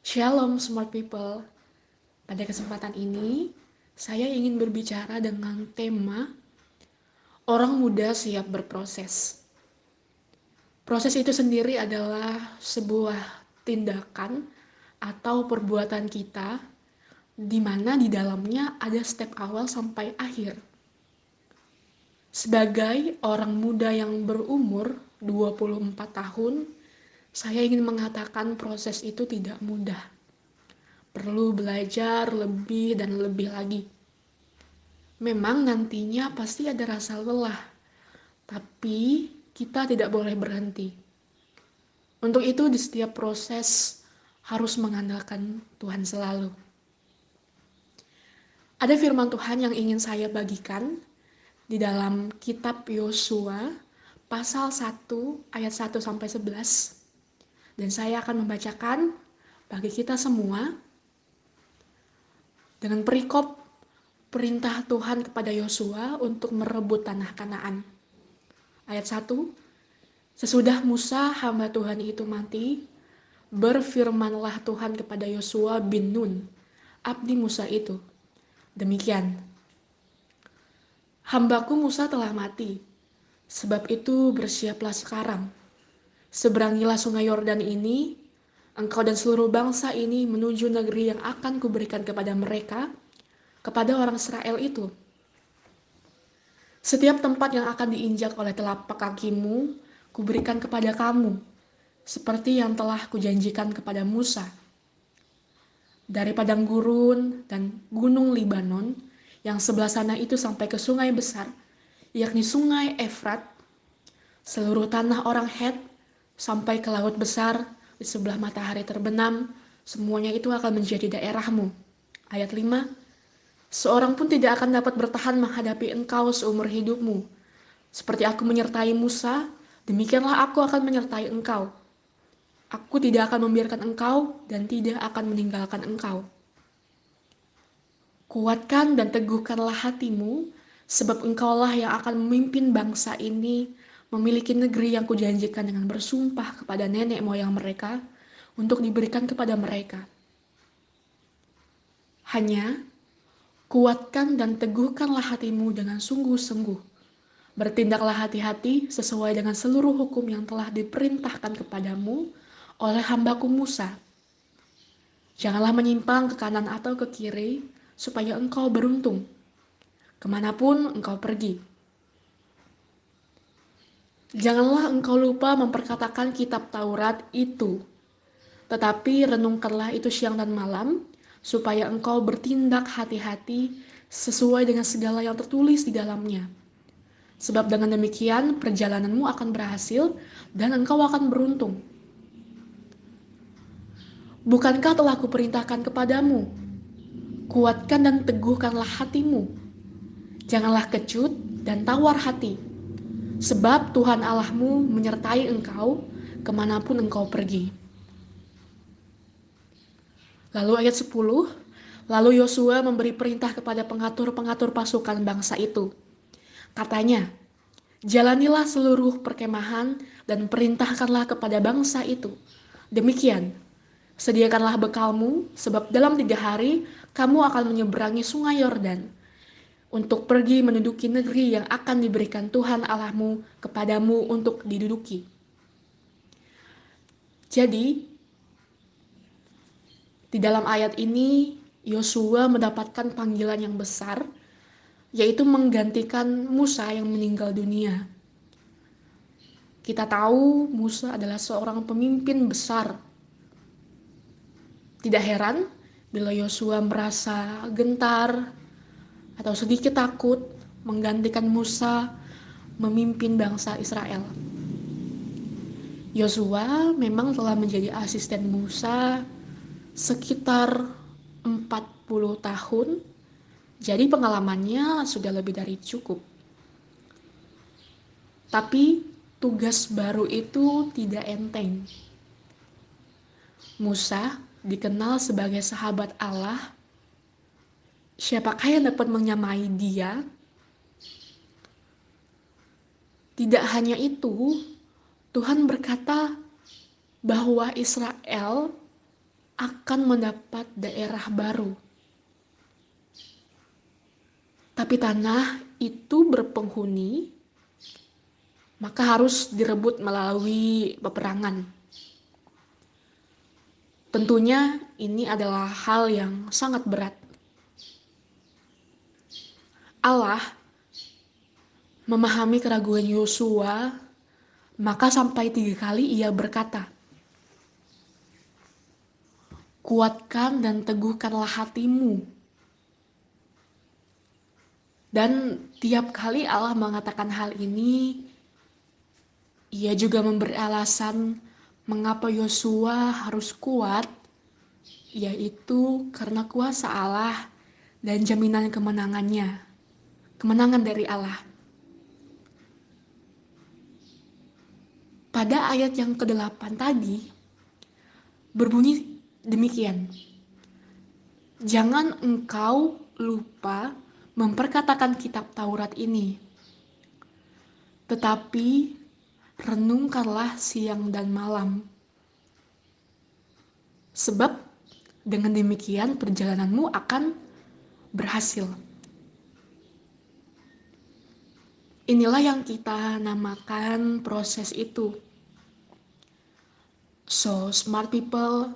Shalom smart people. Pada kesempatan ini, saya ingin berbicara dengan tema orang muda siap berproses. Proses itu sendiri adalah sebuah tindakan atau perbuatan kita di mana di dalamnya ada step awal sampai akhir. Sebagai orang muda yang berumur 24 tahun, saya ingin mengatakan proses itu tidak mudah. Perlu belajar lebih dan lebih lagi. Memang nantinya pasti ada rasa lelah, tapi kita tidak boleh berhenti. Untuk itu di setiap proses harus mengandalkan Tuhan selalu. Ada firman Tuhan yang ingin saya bagikan di dalam kitab Yosua pasal 1 ayat 1 sampai 11. Dan saya akan membacakan bagi kita semua dengan perikop perintah Tuhan kepada Yosua untuk merebut tanah Kanaan. Ayat 1, sesudah Musa hamba Tuhan itu mati, berfirmanlah Tuhan kepada Yosua bin Nun, abdi Musa itu. Demikian, hambaku Musa telah mati, sebab itu bersiaplah sekarang. Seberangilah sungai Yordan ini, engkau dan seluruh bangsa ini menuju negeri yang akan kuberikan kepada mereka, kepada orang Israel itu. Setiap tempat yang akan diinjak oleh telapak kakimu, kuberikan kepada kamu, seperti yang telah kujanjikan kepada Musa. Dari padang gurun dan gunung Libanon, yang sebelah sana itu sampai ke sungai besar, yakni sungai Efrat, seluruh tanah orang Het, sampai ke laut besar, di sebelah matahari terbenam, semuanya itu akan menjadi daerahmu. Ayat 5, seorang pun tidak akan dapat bertahan menghadapi engkau seumur hidupmu. Seperti aku menyertai Musa, demikianlah aku akan menyertai engkau. Aku tidak akan membiarkan engkau dan tidak akan meninggalkan engkau. Kuatkan dan teguhkanlah hatimu, sebab engkaulah yang akan memimpin bangsa ini memiliki negeri yang kujanjikan dengan bersumpah kepada nenek moyang mereka untuk diberikan kepada mereka. Hanya kuatkan dan teguhkanlah hatimu dengan sungguh-sungguh. Bertindaklah hati-hati sesuai dengan seluruh hukum yang telah diperintahkan kepadamu oleh hambaku Musa. Janganlah menyimpang ke kanan atau ke kiri, supaya engkau beruntung kemanapun engkau pergi. Janganlah engkau lupa memperkatakan kitab Taurat itu, tetapi renungkanlah itu siang dan malam, supaya engkau bertindak hati-hati sesuai dengan segala yang tertulis di dalamnya. Sebab dengan demikian perjalananmu akan berhasil dan engkau akan beruntung. Bukankah telah kuperintahkan kepadamu? Kuatkan dan teguhkanlah hatimu. Janganlah kecut dan tawar hati. Sebab Tuhan Allahmu menyertai engkau kemanapun engkau pergi. Lalu ayat 10, lalu Yosua memberi perintah kepada pengatur-pengatur pasukan bangsa itu. Katanya, jalanilah seluruh perkemahan dan perintahkanlah kepada bangsa itu. Demikian, sediakanlah bekalmu, sebab dalam 3 hari kamu akan menyeberangi sungai Yordan untuk pergi menduduki negeri yang akan diberikan Tuhan Allahmu kepadamu untuk diduduki. Jadi, di dalam ayat ini, Yosua mendapatkan panggilan yang besar, yaitu menggantikan Musa yang meninggal dunia. Kita tahu Musa adalah seorang pemimpin besar. Tidak heran bila Yosua merasa gentar atau sedikit takut menggantikan Musa memimpin bangsa Israel. Yosua memang telah menjadi asisten Musa sekitar 40 tahun, jadi pengalamannya sudah lebih dari cukup. Tapi tugas baru itu tidak enteng. Musa dikenal sebagai sahabat Allah. Siapakah yang dapat menyamai dia? Tidak hanya itu, Tuhan berkata bahwa Israel akan mendapat daerah baru. Tapi tanah itu berpenghuni, maka harus direbut melalui peperangan. Tentunya ini adalah hal yang sangat berat. Allah memahami keraguan Yosua, maka sampai 3 kali ia berkata, "Kuatkan dan teguhkanlah hatimu." Dan tiap kali Allah mengatakan hal ini, ia juga memberi alasan mengapa Yosua harus kuat, yaitu karena kuasa Allah dan jaminan kemenangannya, kemenangan dari Allah. Pada ayat yang ke-8 tadi, berbunyi demikian, "Jangan engkau lupa memperkatakan kitab Taurat ini, tetapi renungkanlah siang dan malam. Sebab dengan demikian perjalananmu akan berhasil." Inilah yang kita namakan proses itu. So, smart people,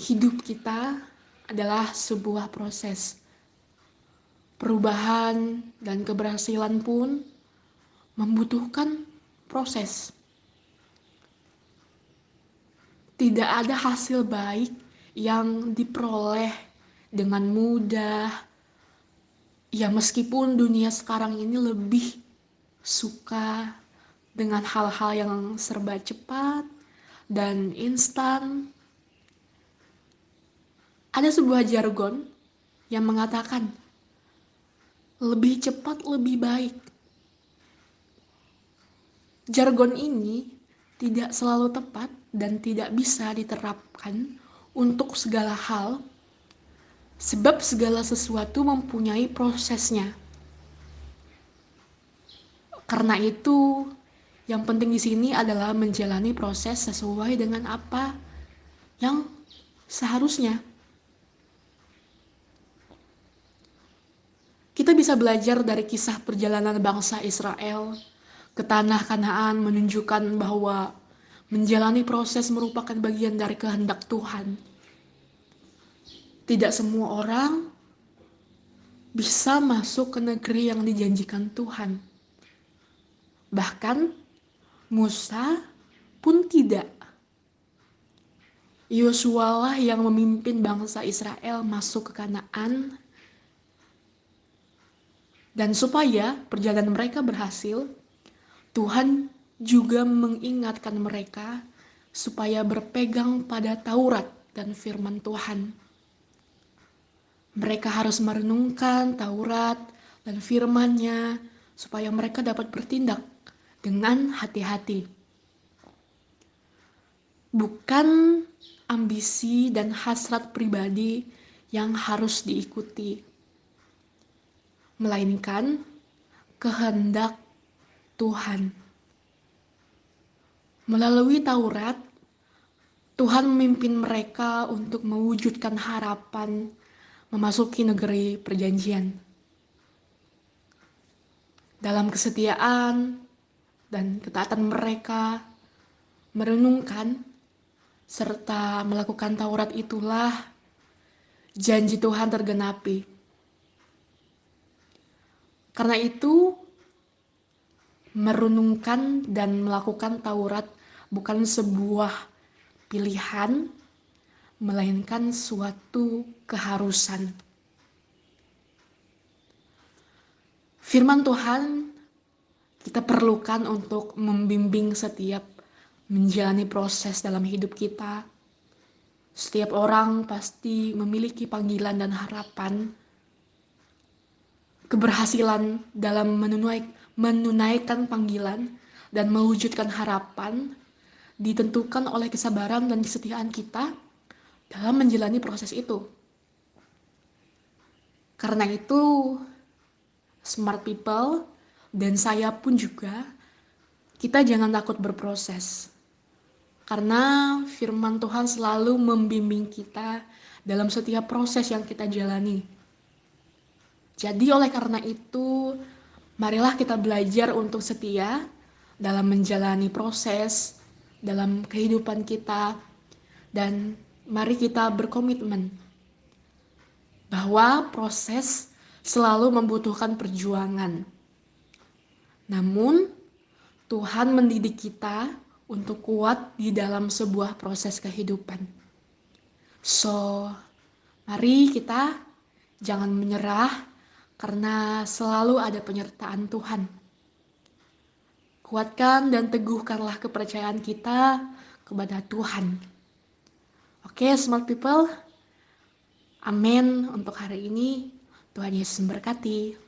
hidup kita adalah sebuah proses. Perubahan dan keberhasilan pun membutuhkan proses. Tidak ada hasil baik yang diperoleh dengan mudah. Ya, meskipun dunia sekarang ini lebih suka dengan hal-hal yang serba cepat dan instan. Ada sebuah jargon yang mengatakan, lebih cepat lebih baik. Jargon ini tidak selalu tepat dan tidak bisa diterapkan untuk segala hal, sebab segala sesuatu mempunyai prosesnya. Karena itu, yang penting di sini adalah menjalani proses sesuai dengan apa yang seharusnya. Kita bisa belajar dari kisah perjalanan bangsa Israel ke tanah Kanaan, menunjukkan bahwa menjalani proses merupakan bagian dari kehendak Tuhan. Tidak semua orang bisa masuk ke negeri yang dijanjikan Tuhan. Bahkan Musa pun tidak. Yosua lah yang memimpin bangsa Israel masuk ke Kanaan. Dan supaya perjalanan mereka berhasil, Tuhan juga mengingatkan mereka supaya berpegang pada Taurat dan firman Tuhan. Mereka harus merenungkan Taurat dan firman-Nya supaya mereka dapat bertindak dengan hati-hati. Bukan ambisi dan hasrat pribadi yang harus diikuti, melainkan kehendak Tuhan. Melalui Taurat, Tuhan memimpin mereka untuk mewujudkan harapan memasuki negeri perjanjian. Dalam kesetiaan dan ketaatan mereka merenungkan serta melakukan Taurat itulah janji Tuhan tergenapi. Karena itu, merenungkan dan melakukan Taurat bukan sebuah pilihan, melainkan suatu keharusan. Firman Tuhan kita perlukan untuk membimbing setiap menjalani proses dalam hidup kita. Setiap orang pasti memiliki panggilan dan harapan. Keberhasilan dalam menunaikan panggilan dan mewujudkan harapan ditentukan oleh kesabaran dan kesetiaan kita dalam menjalani proses itu. Karena itu, smart people dan saya pun juga, kita jangan takut berproses. Karena firman Tuhan selalu membimbing kita dalam setiap proses yang kita jalani. Jadi oleh karena itu, marilah kita belajar untuk setia dalam menjalani proses, dalam kehidupan kita, dan mari kita berkomitmen bahwa proses selalu membutuhkan perjuangan. Namun, Tuhan mendidik kita untuk kuat di dalam sebuah proses kehidupan. So, mari kita jangan menyerah karena selalu ada penyertaan Tuhan. Kuatkan dan teguhkanlah kepercayaan kita kepada Tuhan. Oke, smart people. Amin untuk hari ini. Tuhan Yesus memberkati.